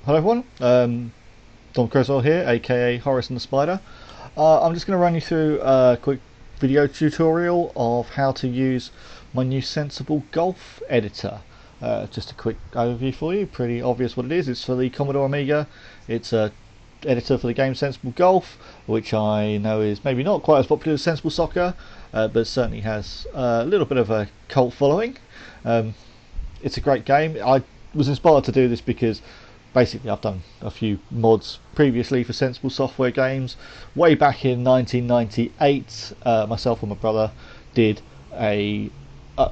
Hello everyone, Don Creswell here, aka Horace and the Spider. I'm just going to run you through a quick video tutorial of how to use my new Sensible Golf editor. Just a quick overview for you, pretty obvious what it is. It's for the Commodore Amiga. It's a editor for the game Sensible Golf, which I know is maybe not quite as popular as Sensible Soccer, but certainly has a little bit of a cult following. It's a great game. I was inspired to do this because basically I've done a few mods previously for Sensible Software games. Way back in 1998, myself and my brother did a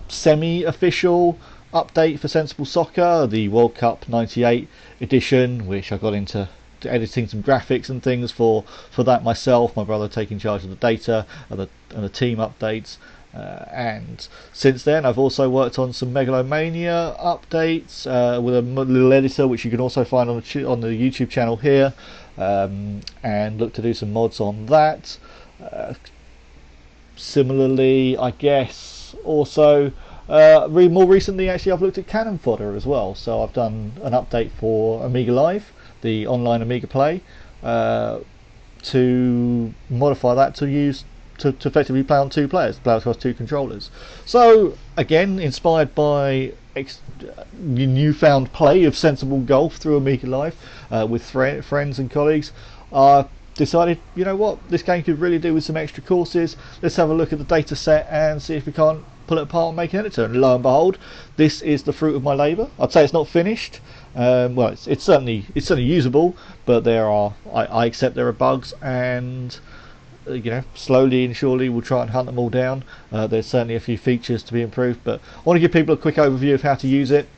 semi-official update for Sensible Soccer, the World Cup 98 edition, which I got into editing some graphics and things for that myself, my brother taking charge of the data and the team updates. And since then I've also worked on some Megalomania updates with a little editor which you can also find on the YouTube channel here, and look to do some mods on that. Similarly, I guess also more recently actually I've looked at Cannon Fodder as well, so I've done an update for Amiga Live, the online Amiga Play, to modify that to use to effectively play on two players, play across two controllers. So again, inspired by newfound play of Sensible Golf through Amiga Live with friends and colleagues, I decided, you know what, this game could really do with some extra courses. Let's have a look at the data set and see if we can't pull it apart and make an editor. And lo and behold, this is the fruit of my labour. I'd say it's not finished. Well, it's certainly usable, but I accept there are bugs, and you know, slowly and surely we'll try and hunt them all down. There's certainly a few features to be improved, but I want to give people a quick overview of how to use it,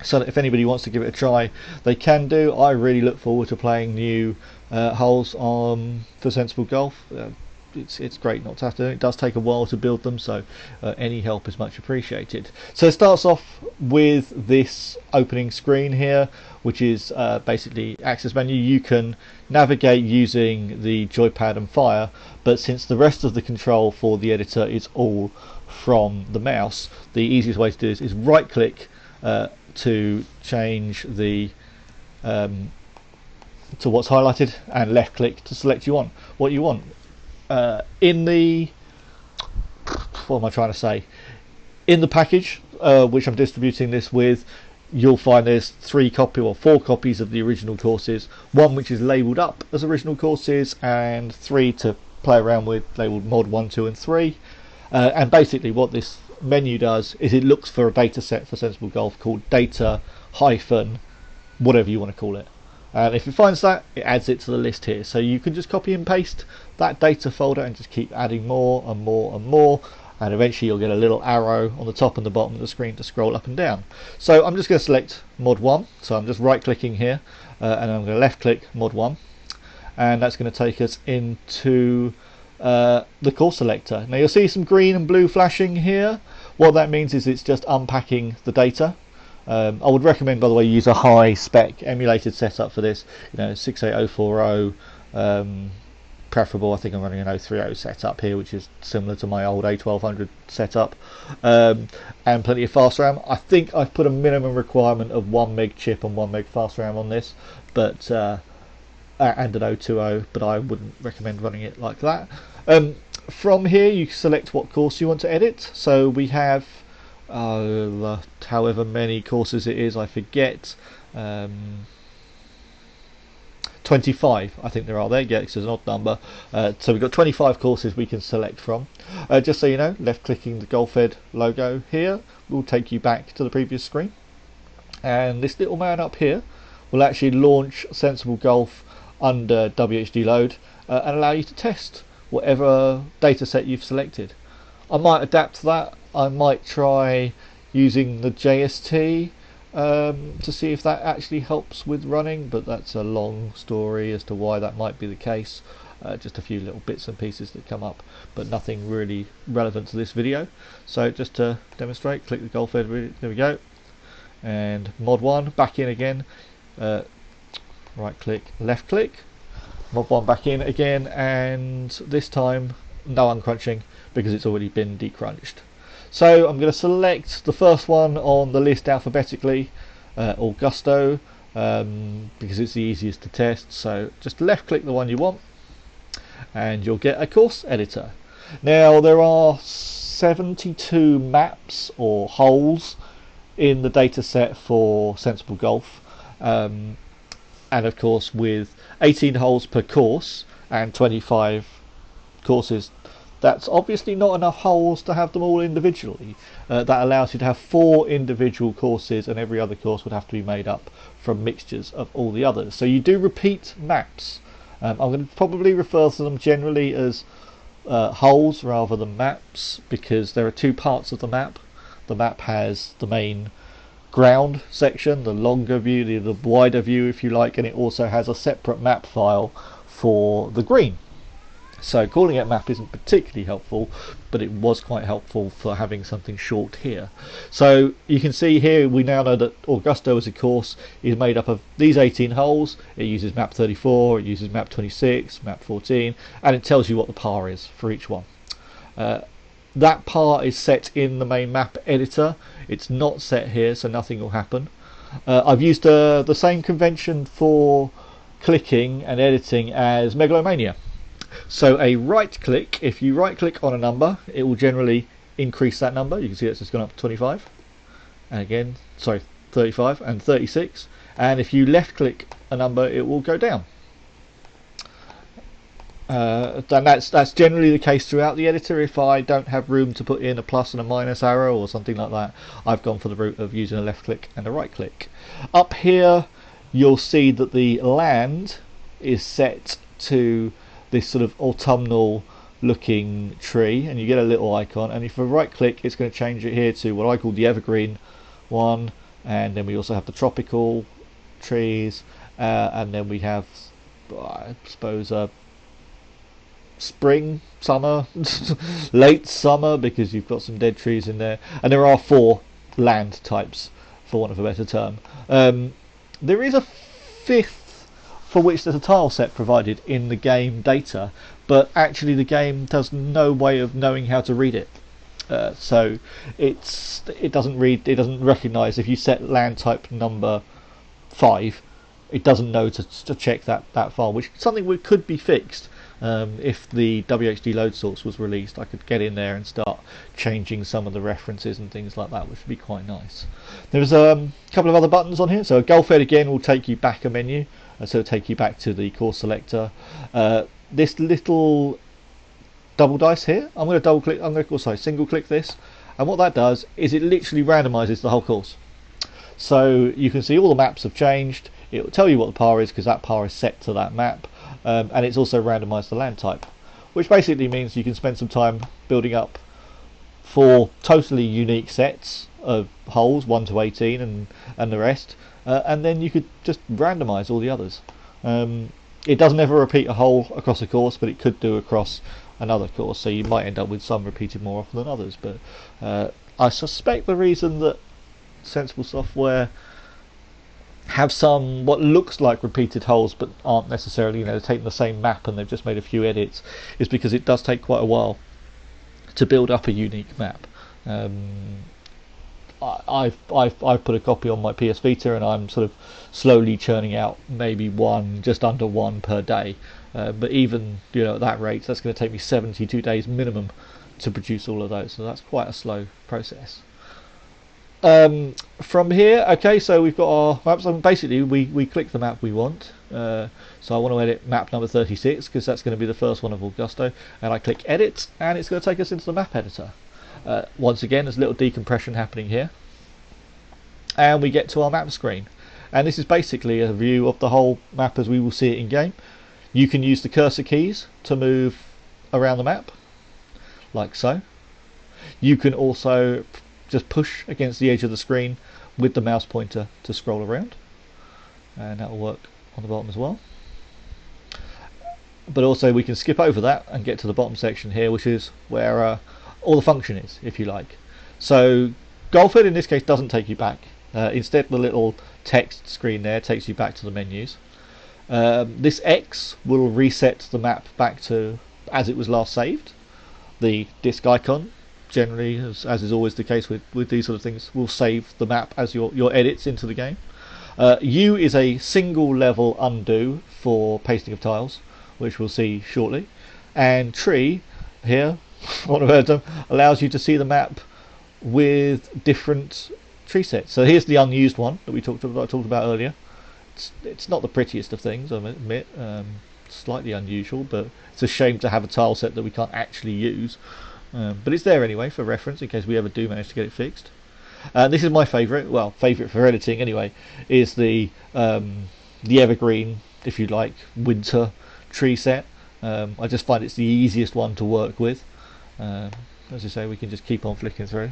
so that if anybody wants to give it a try, they can do. I really look forward to playing new holes for Sensible Golf. It's great not to have to. It does take a while to build them, so any help is much appreciated. So it starts off with this opening screen here, which is basically access menu. You can navigate using the joypad and fire, but since the rest of the control for the editor is all from the mouse, the easiest way to do this is right click to change the to what's highlighted, and left click to select what you want. What am I trying to say? In the package which I'm distributing this with, you'll find there's 4 copies of the original courses, one which is labelled up as original courses, and 3 to play around with, labelled mod 1, 2 and 3. And basically what this menu does is it looks for a data set for Sensible Golf called data hyphen whatever you want to call it. And if it finds that, it adds it to the list here. So you can just copy and paste that data folder and just keep adding more and more and more, and eventually you'll get a little arrow on the top and the bottom of the screen to scroll up and down. So I'm just going to select mod 1, so I'm just right clicking here, and I'm going to left click mod 1, and that's going to take us into the course selector. Now you'll see some green and blue flashing here. What that means is it's just unpacking the data. I would recommend, by the way, you use a high spec emulated setup for this, 68040, preferable. I think I'm running an 030 setup here, which is similar to my old A1200 setup, and plenty of fast RAM. I think I've put a minimum requirement of 1 meg chip and 1 meg fast RAM on this, but and an 020, but I wouldn't recommend running it like that. From here you select what course you want to edit. So we have however many courses it is, I forget, 25 I think there are there, yeah, because there's an odd number. So we've got 25 courses we can select from. Just so you know, left clicking the Golf Ed logo here will take you back to the previous screen, and this little man up here will actually launch Sensible Golf under WHD load and allow you to test whatever data set you've selected. I might adapt that. I might try using the JST to see if that actually helps with running, but that's a long story as to why that might be the case. Just a few little bits and pieces that come up, but nothing really relevant to this video. So just to demonstrate, click the Golf Ed, there we go, and mod 1 back in again, right click, left click, mod 1 back in again, and this time no uncrunching because it's already been decrunched. So I'm going to select the first one on the list alphabetically, Augusto, because it's the easiest to test. So just left click the one you want and you'll get a course editor. Now there are 72 maps or holes in the data set for Sensible Golf, and of course with 18 holes per course and 25 courses, that's obviously not enough holes to have them all individually. That allows you to have 4 individual courses, and every other course would have to be made up from mixtures of all the others. So you do repeat maps. I'm going to probably refer to them generally as holes rather than maps, because there are 2 parts of the map. The map has the main ground section, the longer view, the wider view if you like, and it also has a separate map file for the green. So calling it map isn't particularly helpful, but it was quite helpful for having something short here. So you can see here we now know that Augusto as a course is made up of these 18 holes. It uses map 34, it uses map 26, map 14, and it tells you what the par is for each one. That par is set in the main map editor. It's not set here, so nothing will happen. I've used the same convention for clicking and editing as Megalomania. So a right click, if you right click on a number, it will generally increase that number. You can see it's just gone up to 25, and again, sorry, 35 and 36. And if you left click a number, it will go down. And that's generally the case throughout the editor. If I don't have room to put in a plus and a minus arrow or something like that, I've gone for the route of using a left click and a right click. Up here you'll see that the land is set to this sort of autumnal looking tree, and you get a little icon, and if I right click it's going to change it here to what I call the evergreen one, and then we also have the tropical trees, and then we have, I suppose, spring, summer, late summer, because you've got some dead trees in there, and there are 4 land types, for want of a better term. There is a 5th for which there's a tile set provided in the game data, but actually the game does no way of knowing how to read it. So it doesn't recognise if you set land type number 5, it doesn't know to check that file, which is something that could be fixed. If the WHD load source was released, I could get in there and start changing some of the references and things like that, which would be quite nice. There's a couple of other buttons on here. So Golf Ed again will take you back a menu, so it'll take you back to the course selector. This little double dice here, I'm going to single click this, and what that does is it literally randomizes the whole course. So you can see all the maps have changed. It will tell you what the par is because that par is set to that map. And it's also randomized the land type, which basically means you can spend some time building up 4 totally unique sets of holes, 1 to 18 and the rest, and then you could just randomize all the others. It doesn't ever repeat a hole across a course, but it could do across another course, so you might end up with some repeated more often than others. But I suspect the reason that Sensible Software have some what looks like repeated holes but aren't necessarily, they're taking the same map and they've just made a few edits, is because it does take quite a while to build up a unique map. I've put a copy on my PS Vita, and I'm sort of slowly churning out maybe just under one per day. But even at that rate, that's going to take me 72 days minimum to produce all of those. So that's quite a slow process. From here, okay, so we've got our maps, and basically we click the map we want. So I want to edit map number 36 because that's going to be the first one of Augusto, and I click edit, and it's going to take us into the map editor. Once again, there's a little decompression happening here, and we get to our map screen, and this is basically a view of the whole map as we will see it in game. You can use the cursor keys to move around the map, like so. You can also just push against the edge of the screen with the mouse pointer to scroll around, and that will work on the bottom as well. But also we can skip over that and get to the bottom section here, which is where all the function is, if you like. So Golf Ed in this case doesn't take you back. Instead, the little text screen there takes you back to the menus. This X will reset the map back to as it was last saved. The disk icon, generally, as is always the case with these sort of things, will save the map as your edits into the game. U is a single level undo for pasting of tiles, which we'll see shortly. And tree here, one of them, allows you to see the map with different tree sets. So here's the unused one that I talked about earlier. It's not the prettiest of things, I admit. Slightly unusual, but it's a shame to have a tile set that we can't actually use. But it's there anyway for reference in case we ever do manage to get it fixed. This is my favourite, well, favourite for editing anyway, is the evergreen, if you like, winter tree set. I just find it's the easiest one to work with. As I say, we can just keep on flicking through,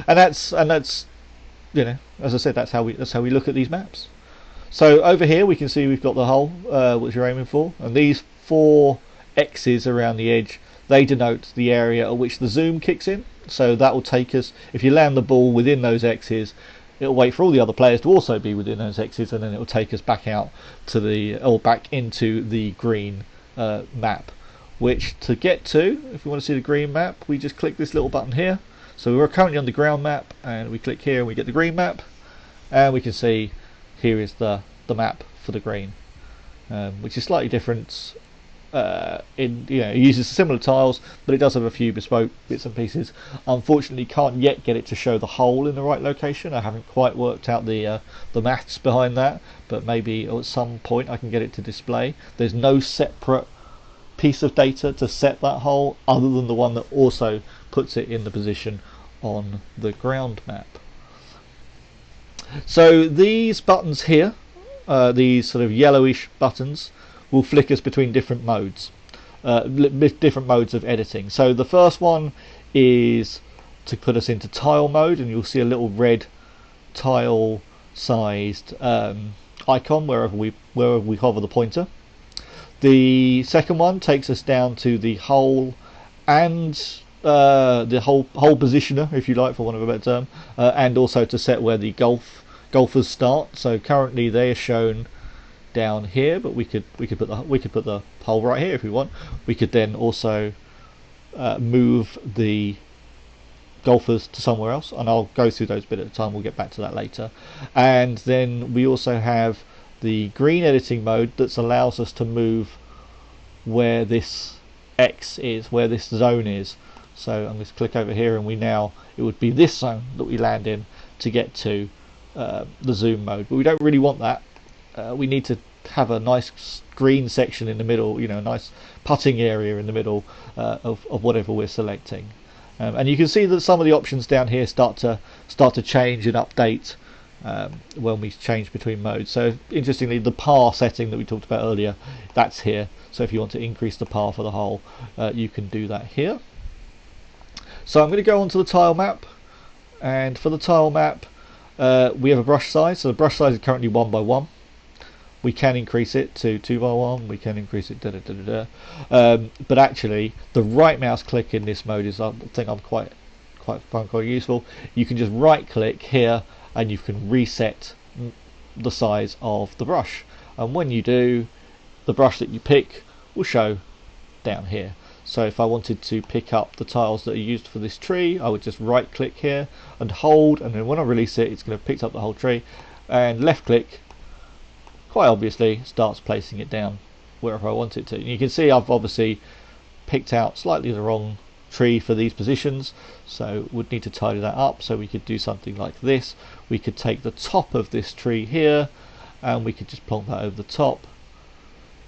and that's you know, as I said, that's how we look at these maps. So over here we can see we've got the hole which you're aiming for, and these 4 X's around the edge, they denote the area at which the zoom kicks in. So that will take us, if you land the ball within those X's, it'll wait for all the other players to also be within those X's, and then it will take us back out to the, or back into the green map. Which to get to, if we want to see the green map, we just click this little button here. So we're currently on the ground map, and we click here and we get the green map, and we can see here is the map for the green, which is slightly different. It uses similar tiles, but it does have a few bespoke bits and pieces. Unfortunately, can't yet get it to show the hole in the right location. I haven't quite worked out the maths behind that, but maybe at some point I can get it to display. There's no separate piece of data to set that hole other than the one that also puts it in the position on the ground map. So these buttons here, these sort of yellowish buttons, will flick us between different modes, different modes of editing. So the first one is to put us into tile mode, and you'll see a little red tile sized icon wherever we hover the pointer. The second one takes us down to the hole and the hole positioner, if you like, for want of a better term, and also to set where the golfers start. So currently they are shown down here, but we could put the hole right here if we want. We could then also move the golfers to somewhere else, and I'll go through those bit at a time. We'll get back to that later. And then we also have the green editing mode that allows us to move where this X is, where this zone is. So I'm going to click over here, and it would be this zone that we land in to get to the zoom mode. But we don't really want that. We need to have a nice green section in the middle, a nice putting area in the middle of whatever we're selecting. And you can see that some of the options down here start to change and update when we change between modes. So interestingly, the par setting that we talked about earlier, that's here. So if you want to increase the par for the hole, you can do that here. So I'm going to go onto the tile map, and for the tile map we have a brush size. So the brush size is currently 1 by 1. We can increase it to 2 by 1. We can increase it but actually the right mouse click in this mode is, I think, I'm quite useful. You can just right click here and you can reset the size of the brush, and when you do, the brush that you pick will show down here. So if I wanted to pick up the tiles that are used for this tree, I would just right click here and hold, and then when I release it, it's going to pick up the whole tree, and left click, quite obviously, starts placing it down wherever I want it to. And you can see I've obviously picked out slightly the wrong tree for these positions, so would need to tidy that up. So we could do something like this. We could take the top of this tree here and we could just plonk that over the top,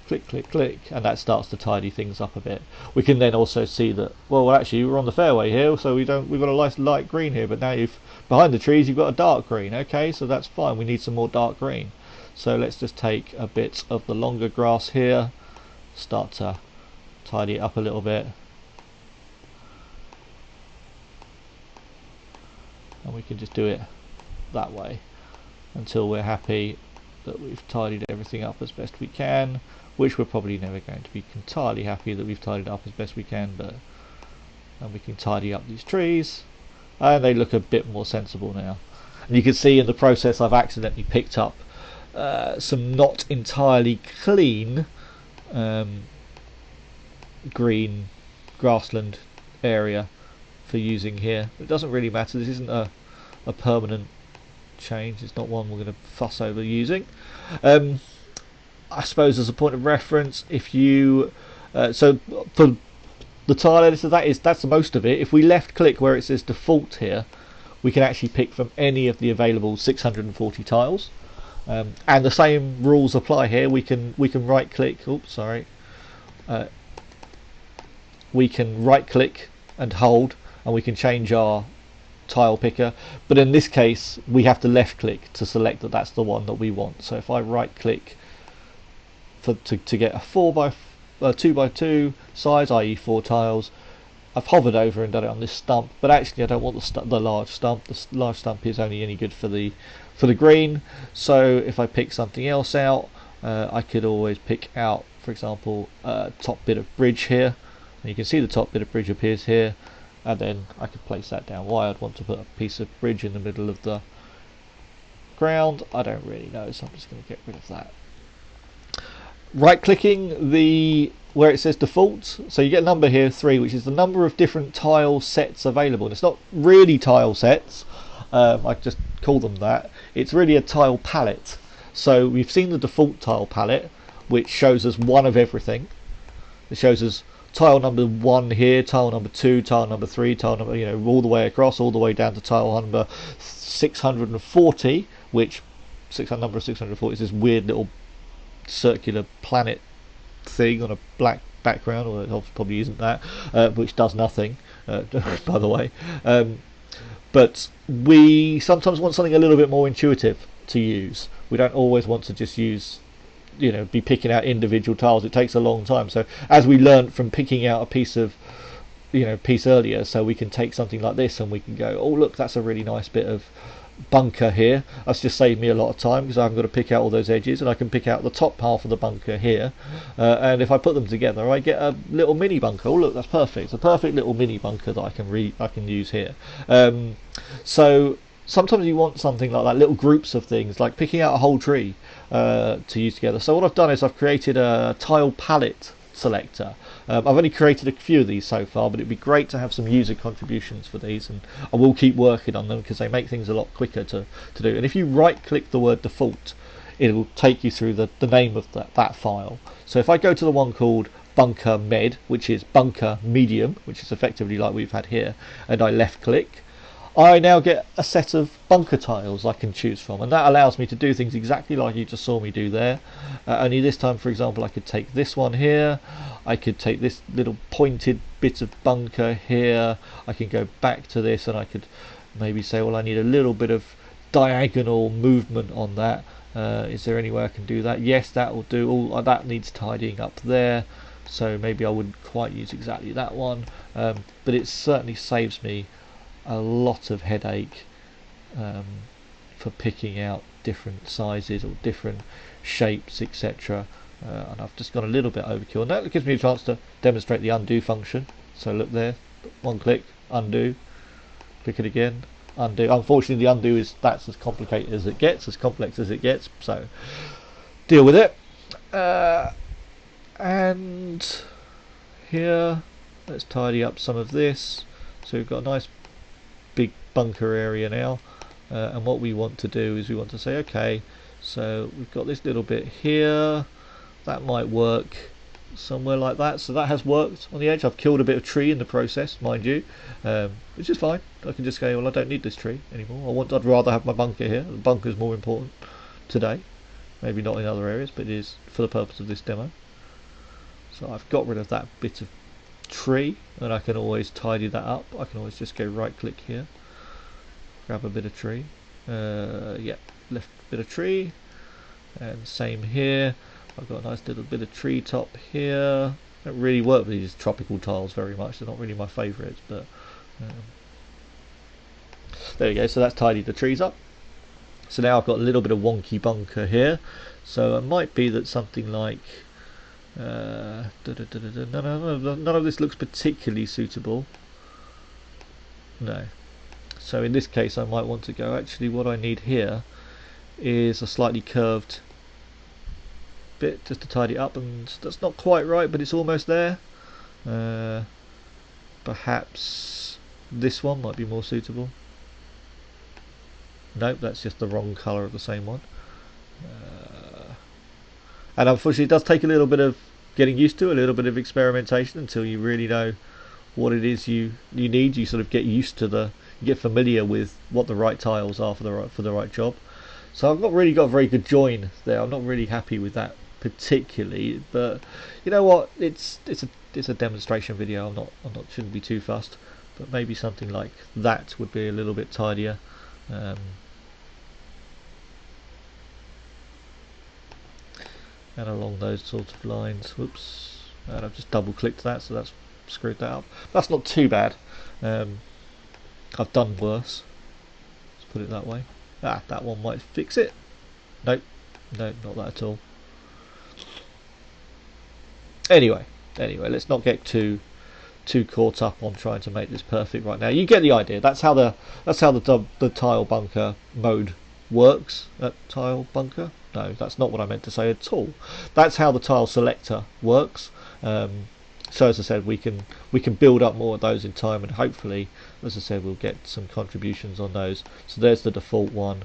click click click, and that starts to tidy things up a bit. We can then also see that, well actually we're on the fairway here, so we've got a nice light green here, but now behind the trees you've got a dark green. Okay, so that's fine, we need some more dark green. So let's just take a bit of the longer grass here, start to tidy it up a little bit, and we can just do it that way until we're happy that we've tidied everything up as best we can, which we're probably never going to be entirely happy that we've tidied up as best we can, but and we can tidy up these trees and they look a bit more sensible now. And you can see in the process I've accidentally picked up some not entirely clean green grassland area for using here. It doesn't really matter, this isn't a permanent change. It's not one we're going to fuss over using. I suppose as a point of reference, if you so for the tile editor, that's the most of it. If we left click where it says default here, we can actually pick from any of the available 640 tiles, and the same rules apply here. We can right click. Oops, sorry. We can right click and hold, and we can change our tile picker, but in this case we have to left click to select that that's the one that we want. So if I right click to get a 2x2 size, i.e. 4 tiles, I've hovered over and done it on this stump, but actually I don't want the large stump. The large stump is only any good for the green. So if I pick something else out, I could always pick out, for example, top bit of bridge here, and you can see the top bit of bridge appears here, and then I could place that down. Why I'd want to put a piece of bridge in the middle of the ground, I don't really know, so I'm just going to get rid of that. Right clicking where it says default, so you get a number here, 3, which is the number of different tile sets available. And it's not really tile sets, I just call them that. It's really a tile palette. So we've seen the default tile palette, which shows us one of everything. It shows us tile number 1 here, tile number 2, tile number 3, tile number, all the way across, all the way down to tile number 640, which number 640 is this weird little circular planet thing on a black background, or it probably isn't that, which does nothing, by the way. But we sometimes want something a little bit more intuitive to use. We don't always want to just use, be picking out individual tiles. It takes a long time. So as we learned from picking out a piece earlier, so we can take something like this and we can go, oh look, that's a really nice bit of bunker here. That's just saved me a lot of time because I haven't got to pick out all those edges, and I can pick out the top half of the bunker here, and if I put them together I get a little mini bunker. Oh look, that's perfect. It's a perfect little mini bunker that I can use here. So sometimes you want something like that, little groups of things, like picking out a whole tree to use together. So what I've done is I've created a tile palette selector. I've only created a few of these so far, but it'd be great to have some user contributions for these, and I will keep working on them because they make things a lot quicker to do. And if you right click the word default, it will take you through the name of that file. So if I go to the one called bunker med, which is bunker medium, which is effectively like we've had here, and I left click, I now get a set of bunker tiles I can choose from, and that allows me to do things exactly like you just saw me do there. Only this time, for example, I could take this one here, I could take this little pointed bit of bunker here, I can go back to this, and I could maybe say, well, I need a little bit of diagonal movement on that. Is there any way I can do that? Yes, that will do. All that needs tidying up there, so maybe I wouldn't quite use exactly that one, but it certainly saves me a lot of headache for picking out different sizes or different shapes, etc. And I've just gone a little bit overkill, and that gives me a chance to demonstrate the undo function. So look there, one click, undo, click it again, undo. Unfortunately the undo that's as complicated as it gets, as complex as it gets, so deal with it. And here, let's tidy up some of this. So we've got a nice big bunker area now, and what we want to do is we want to say, okay, so we've got this little bit here, that might work somewhere like that. So that has worked on the edge. I've killed a bit of tree in the process, mind you, which is fine. I can just go, well, I don't need this tree anymore. I'd rather have my bunker here. The bunker is more important today, maybe not in other areas, but it is for the purpose of this demo. So I've got rid of that bit of tree, and I can always tidy that up. I can always just go right click here, grab a bit of tree, yeah, left bit of tree, and same here. I've got a nice little bit of tree top here. Don't really work with these tropical tiles very much, they're not really my favourites, but there we go. So that's tidied the trees up. So now I've got a little bit of wonky bunker here, so it might be that something like none of this looks particularly suitable. No. So in this case I might want to go, actually what I need here is a slightly curved bit just to tidy up, and that's not quite right, but it's almost there. Perhaps this one might be more suitable. Nope, that's just the wrong colour of the same one. And unfortunately it does take a little bit of getting used to, a little bit of experimentation until you really know what it is you need. You sort of get used to you get familiar with what the right tiles are for the right job. So I've not really got a very good join there. I'm not really happy with that particularly, but you know what? It's a demonstration video. I'm not shouldn't be too fussed. But maybe something like that would be a little bit tidier. And along those sorts of lines. Whoops! And I've just double clicked that, so that's screwed that up. That's not too bad. I've done worse. Let's put it that way. That one might fix it. Nope, no, not that at all. Anyway, let's not get too caught up on trying to make this perfect right now. You get the idea. That's how the tile bunker mode works. Tile bunker? No, that's not what I meant to say at all. That's how the tile selector works. So as I said, we can build up more of those in time, and hopefully, as I said, we'll get some contributions on those. So there's the default one.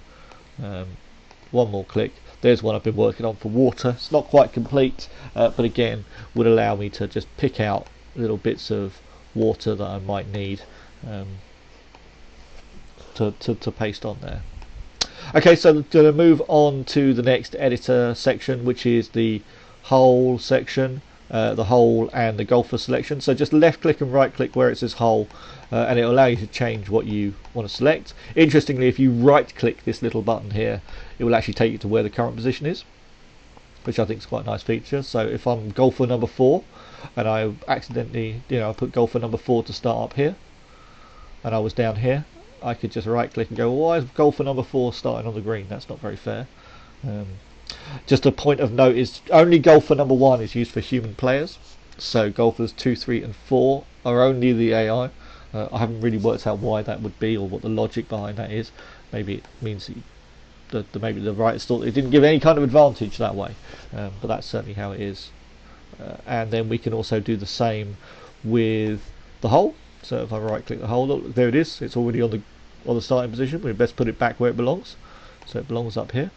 One more click. There's one I've been working on for water. It's not quite complete, but again, would allow me to just pick out little bits of water that I might need to paste on there. Okay, so I'm going to move on to the next editor section, which is the whole section. The whole and the golfer selection. So just left click and right click where it says whole, and it will allow you to change what you want to select. Interestingly, if you right click this little button here, it will actually take you to where the current position is, which I think is quite a nice feature. So if I'm golfer number 4 and I accidentally, I put golfer number 4 to start up here and I was down here, I could just right click and go, well, why is golfer number 4 starting on the green? That's not very fair. Just a point of note is only golfer number 1 is used for human players, so golfers 2, 3 and 4 are only the AI. I haven't really worked out why that would be or what the logic behind that is. Maybe it means that maybe the writers thought it didn't give any kind of advantage that way, but that's certainly how it is. And then we can also do the same with the hole. So if I right click the hole, look, there it is, it's already on the starting position. We best put it back where it belongs, so it belongs up here.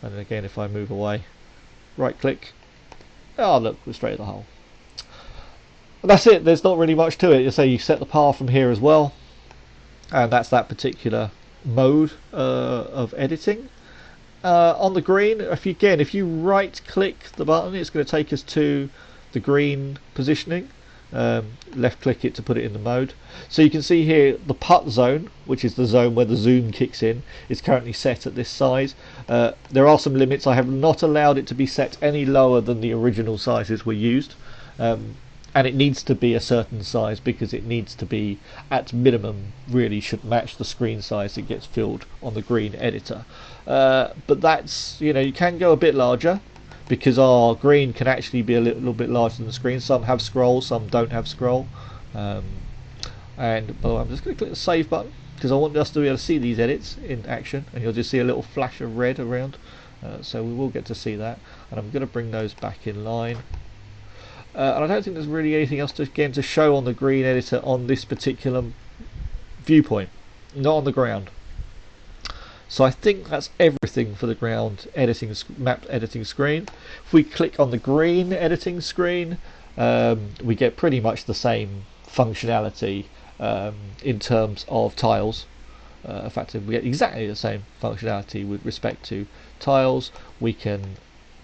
And then again, if I move away, right click, look, we're straight at the hole. And that's it. There's not really much to it. You say you set the par from here as well, and that's that particular mode of editing. On the green, if you right click the button, it's going to take us to the green positioning. Left click it to put it in the mode. So you can see here the putt zone, which is the zone where the zoom kicks in, is currently set at this size. There are some limits. I have not allowed it to be set any lower than the original sizes were used, and it needs to be a certain size because it needs to be at minimum really should match the screen size that gets filled on the green editor. But that's, you can go a bit larger, because our green can actually be a little bit larger than the screen. Some have scroll, some don't have scroll. I'm just going to click the save button because I want us to be able to see these edits in action, and you'll just see a little flash of red around. So we will get to see that, and I'm going to bring those back in line. And I don't think there's really anything else to show on the green editor on this particular viewpoint, not on the ground. So I think that's everything for the ground editing, map editing screen. If we click on the green editing screen, we get pretty much the same functionality in terms of tiles. In fact, we get exactly the same functionality with respect to tiles. We can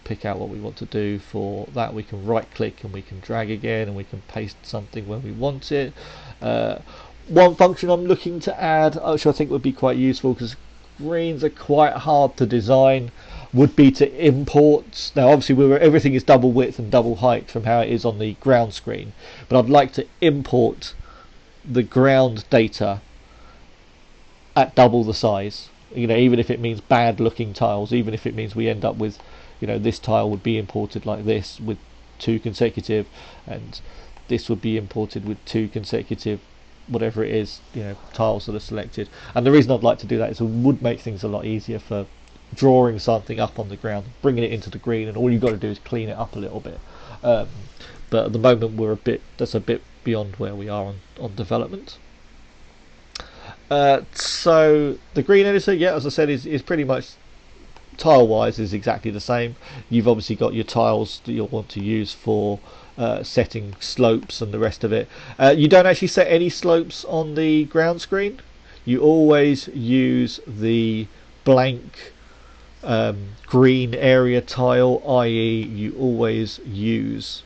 pick out what we want to do for that. We can right click and we can drag again, and we can paste something when we want it. One function I'm looking to add, which I think would be quite useful because greens are quite hard to design, would be to import. Now obviously everything is double width and double height from how it is on the ground screen, but I'd like to import the ground data at double the size, even if it means bad looking tiles, even if it means we end up with, this tile would be imported like this with 2 consecutive, and this would be imported with 2 consecutive whatever it is, tiles that are selected. And the reason I'd like to do that is it would make things a lot easier for drawing something up on the ground, bringing it into the green, and all you've got to do is clean it up a little bit. But at the moment that's a bit beyond where we are on development. So the green editor, yeah, as I said, is pretty much tile wise is exactly the same. You've obviously got your tiles that you'll want to use for setting slopes and the rest of it. You don't actually set any slopes on the ground screen. You always use the blank green area tile, i.e. you always use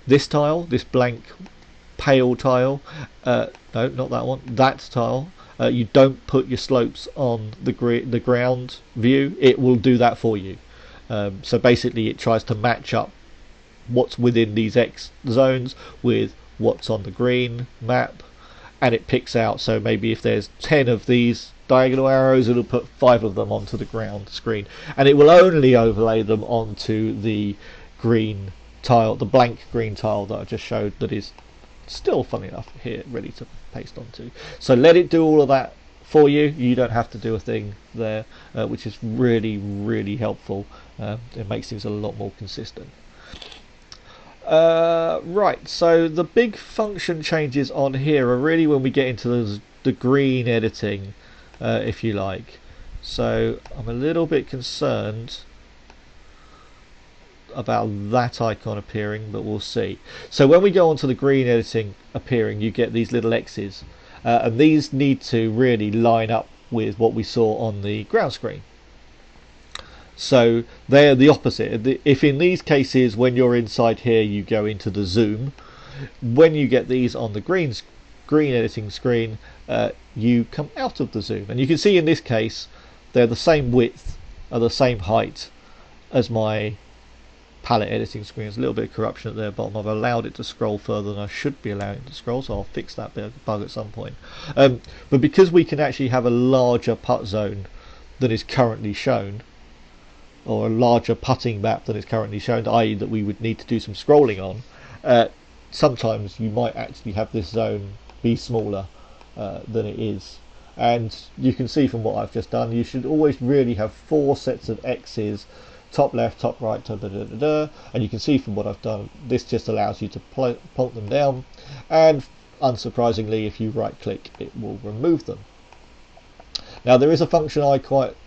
this tile, this blank pale tile. No, not that one, that tile. You don't put your slopes on the ground view. It will do that for you. So basically it tries to match up what's within these X zones with what's on the green map, and it picks out, so maybe if there's 10 of these diagonal arrows, it'll put 5 of them onto the ground screen, and it will only overlay them onto the green tile, the blank green tile that I just showed, that is still, funny enough, here ready to paste onto. So let it do all of that for you. You don't have to do a thing there, which is really, really helpful. It makes things a lot more consistent. Right, so the big function changes on here are really when we get into the green editing, if you like. So I'm a little bit concerned about that icon appearing, but we'll see. So when we go onto the green editing appearing, you get these little X's, and these need to really line up with what we saw on the ground screen. So they're the opposite. If in these cases, when you're inside here, you go into the zoom, when you get these on the green editing screen, you come out of the zoom. And you can see in this case, they're the same width, or the same height as my palette editing screen. There's a little bit of corruption at the bottom. I've allowed it to scroll further than I should be allowing it to scroll, so I'll fix that bug at some point. But because we can actually have a larger putt zone than is currently shown, or a larger putting map than is currently shown, i.e. that we would need to do some scrolling on, sometimes you might actually have this zone be smaller than it is. And you can see from what I've just done, you should always really have 4 sets of X's, top left, top right, and you can see from what I've done, this just allows you to plonk them down, and unsurprisingly, if you right click, it will remove them. Now there is a function I quite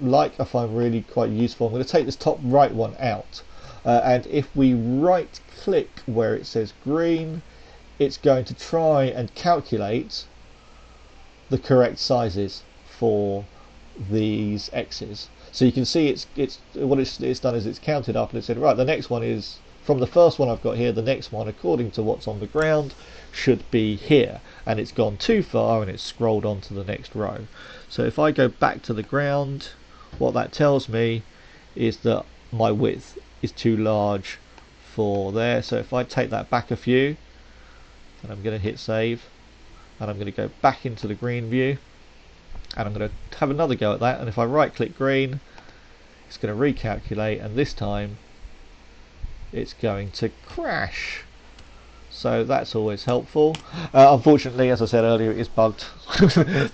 like, I find really quite useful. I'm going to take this top right one out, and if we right click where it says green, it's going to try and calculate the correct sizes for these X's. So you can see it's done is it's counted up, and it said, right, the next one is from the first one I've got here, the next one according to what's on the ground should be here, and it's gone too far and it's scrolled on to the next row. So if I go back to the ground, what that tells me is that my width is too large for there. So if I take that back a few, and I'm going to hit save, and I'm going to go back into the green view, and I'm going to have another go at that, and if I right click green, it's going to recalculate, and this time it's going to crash. So that's always helpful. Unfortunately, as I said earlier, it is bugged.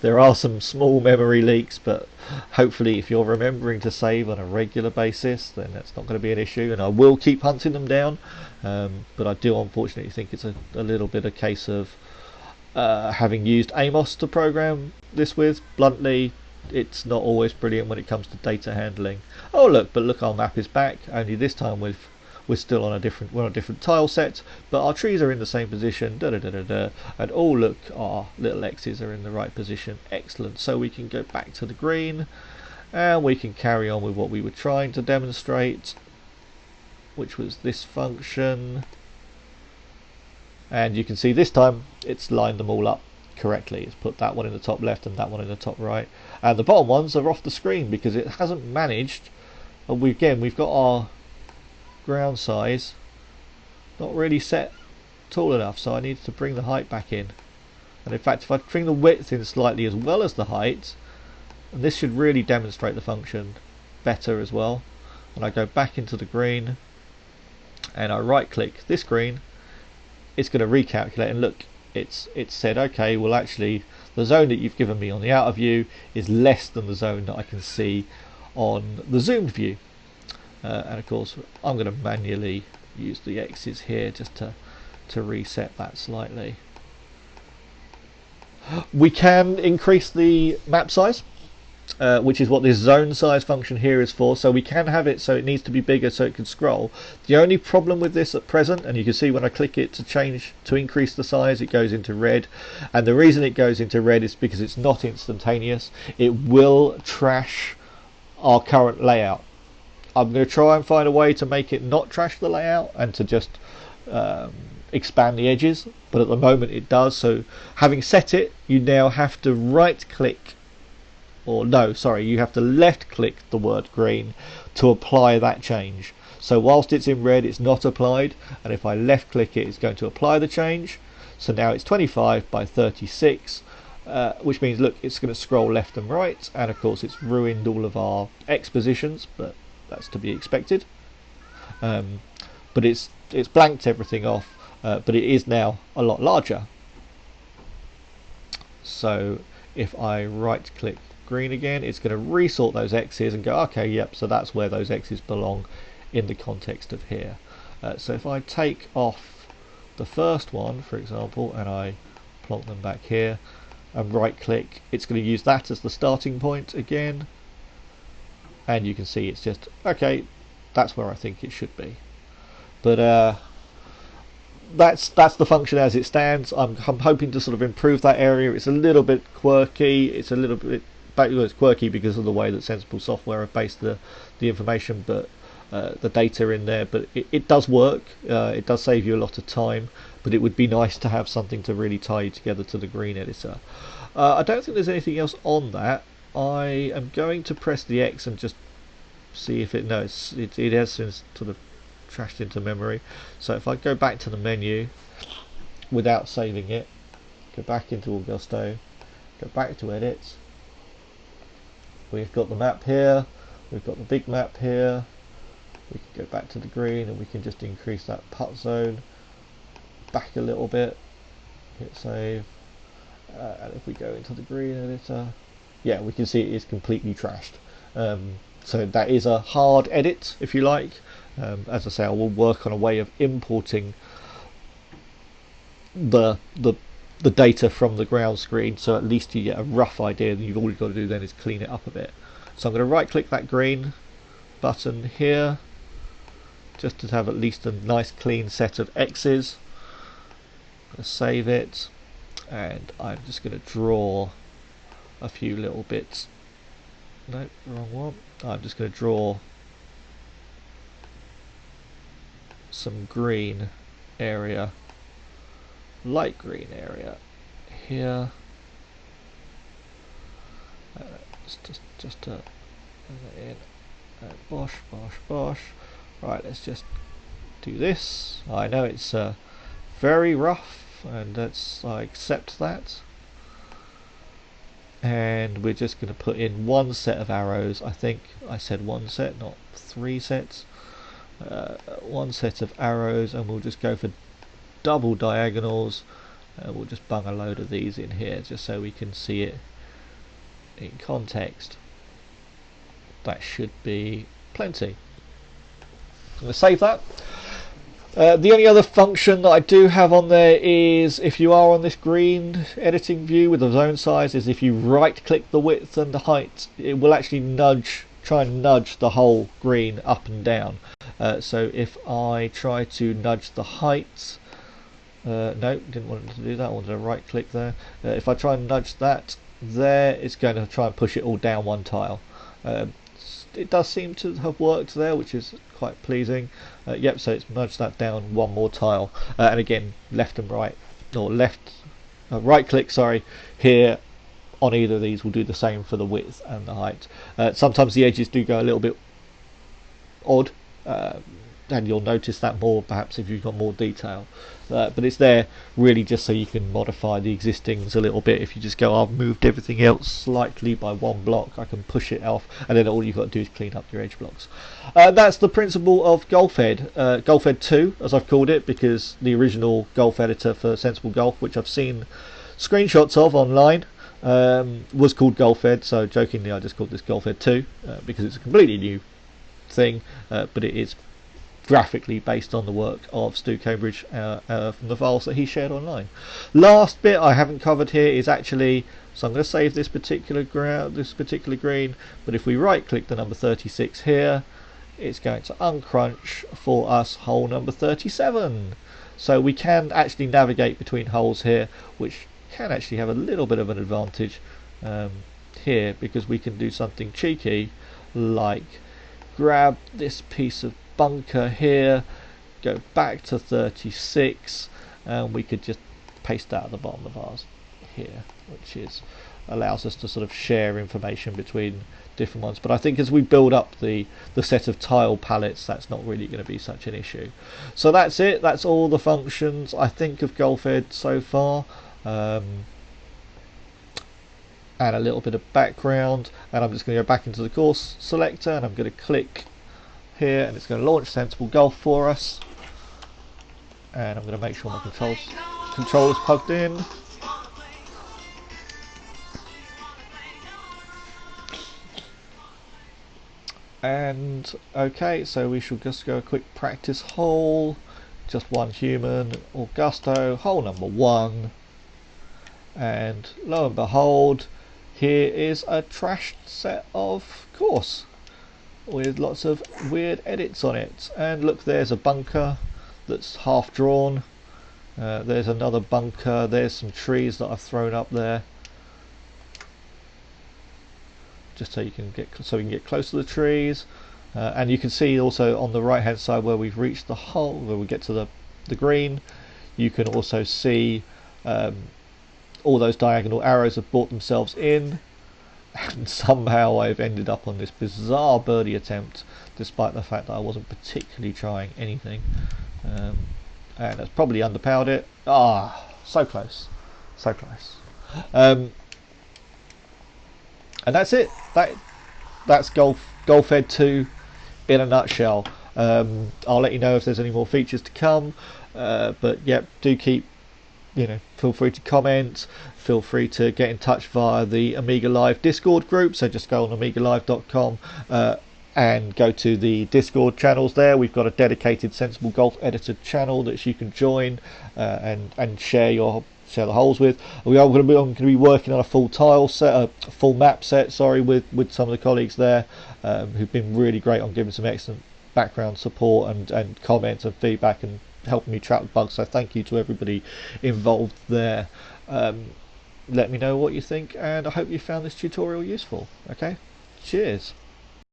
There are some small memory leaks, but hopefully if you're remembering to save on a regular basis, then that's not going to be an issue, and I will keep hunting them down. But I do unfortunately think it's a little bit a case of having used Amos to program this with. Bluntly, it's not always brilliant when it comes to data handling. Oh look, our map is back, only this time we're still on a different tile set, but our trees are in the same position, and oh look, our little X's are in the right position. Excellent. So we can go back to the green, and we can carry on with what we were trying to demonstrate, which was this function. And you can see this time it's lined them all up correctly. It's put that one in the top left and that one in the top right, and the bottom ones are off the screen because it hasn't managed. We've got our ground size not really set tall enough, so I need to bring the height back in. And in fact, if I bring the width in slightly as well as the height, and this should really demonstrate the function better as well, and I go back into the green and I right click this green, it's going to recalculate, and look, it's said, okay, well actually the zone that you've given me on the outer view is less than the zone that I can see on the zoomed view. And of course I'm going to manually use the X's here just to reset that slightly. We can increase the map size, which is what this zone size function here is for. So we can have it so it needs to be bigger so it can scroll. The only problem with this at present, and you can see when I click it to increase the size, it goes into red, and the reason it goes into red is because it's not instantaneous. It will trash our current layout. I'm going to try and find a way to make it not trash the layout and to just expand the edges, but at the moment it does. So having set it, you now have to right click, or no, sorry, you have to left click the word green to apply that change. So whilst it's in red, it's not applied, and if I left click it, it's going to apply the change. So now it's 25 by 36, which means, look, it's going to scroll left and right, and of course it's ruined all of our X positions, but that's to be expected. But it's blanked everything off, but it is now a lot larger. So if I right click green again, it's going to resort those X's and go, okay, yep, so that's where those X's belong in the context of here. So if I take off the first one, for example, and I plonk them back here and right click, it's going to use that as the starting point again, and you can see it's just, okay, that's where I think it should be. But that's the function as it stands. I'm hoping to sort of improve that area. It's a little bit quirky. It's a little bit, it's quirky because of the way that Sensible Software have based the information, but the data in there. But it does work. It does save you a lot of time. But it would be nice to have something to really tie you together to the green editor. I don't think there's anything else on that. I am going to press the X and just see if it knows. It has since sort of trashed into memory. So if I go back to the menu without saving it, go back into Augusto, go back to edit, we've got the map here, we've got the big map here, we can go back to the green and we can just increase that putt zone back a little bit, hit save, and if we go into the green editor, yeah, we can see it is completely trashed. So that is a hard edit, if you like. As I say, I will work on a way of importing the data from the ground screen, so at least you get a rough idea, and you've all you've got to do then is clean it up a bit. So I'm going to right click that green button here just to have at least a nice clean set of X's. I'm going to save it, and I'm just going to draw a few little bits. No, wrong one. I'm just going to draw some green area, light green area here. Just to in. Bosh, bosh, bosh. Right, let's just do this. I know it's very rough, and I accept that. And we're just going to put in one set of arrows. I think I said one set, not 3 sets. One set of arrows, and we'll just go for double diagonals. We'll just bung a load of these in here just so we can see it in context. That should be plenty. I'm going to save that. The only other function that I do have on there is, if you are on this green editing view with the zone size, is if you right click the width and the height, it will actually try and nudge the whole green up and down. So if I try to nudge the height, no, didn't want it to do that, I wanted to right click there. If I try and nudge that there, it's going to try and push it all down one tile. It does seem to have worked there, which is quite pleasing. Yep, so it's nudged that down one more tile, and again left and right, or right click, sorry, here on either of these will do the same for the width and the height. Sometimes the edges do go a little bit odd, and you'll notice that more perhaps if you've got more detail, but it's there really just so you can modify the existings a little bit. If you just go, I've moved everything else slightly by one block, I can push it off, and then all you've got to do is clean up your edge blocks. That's the principle of GolfEd, GolfEd 2 as I've called it, because the original Golf editor for Sensible Golf, which I've seen screenshots of online, was called GolfEd, so jokingly I just called this GolfEd 2 because it's a completely new thing, but it is graphically based on the work of Stu Cambridge from the files that he shared online. Last bit I haven't covered here is actually, so I'm going to save this particular green, but if we right click the number 36 here, it's going to uncrunch for us hole number 37. So we can actually navigate between holes here, which can actually have a little bit of an advantage here, because we can do something cheeky like grab this piece of bunker here, go back to 36, and we could just paste that at the bottom of ours here, which is allows us to sort of share information between different ones. But I think as we build up the set of tile palettes, that's not really going to be such an issue. So that's it. That's all the functions I think of GolfEd so far. And a little bit of background, and I'm just going to go back into the course selector, and I'm going to click here, and it's going to launch Sensible Golf for us. And I'm going to make sure my control is plugged in. And okay, so we shall just go a quick practice hole, just one human, Augusto, hole number 1, and lo and behold, here is a trashed set of course with lots of weird edits on it. And look, there's a bunker that's half drawn, there's another bunker, there's some trees that I've thrown up there just so we can get close to the trees, and you can see also on the right hand side where we've reached the hole, where we get to the green, you can also see all those diagonal arrows have brought themselves in, and somehow I've ended up on this bizarre birdie attempt despite the fact that I wasn't particularly trying anything, and that's probably underpowered it. So close, so close. And that's it. That's GolfEd 2 in a nutshell. I'll let you know if there's any more features to come, but yeah, do keep, feel free to comment, feel free to get in touch via the Amiga Live Discord group, so just go on amigalive.com and go to the Discord channels there. We've got a dedicated Sensible Golf Editor channel that you can join and share the holes with. I'm going to be working on a full tile set, a full map set, sorry, with some of the colleagues there who've been really great on giving some excellent background support and comments and feedback and helping me track bugs. So thank you to everybody involved there. Let me know what you think, and I hope you found this tutorial useful. Okay, cheers.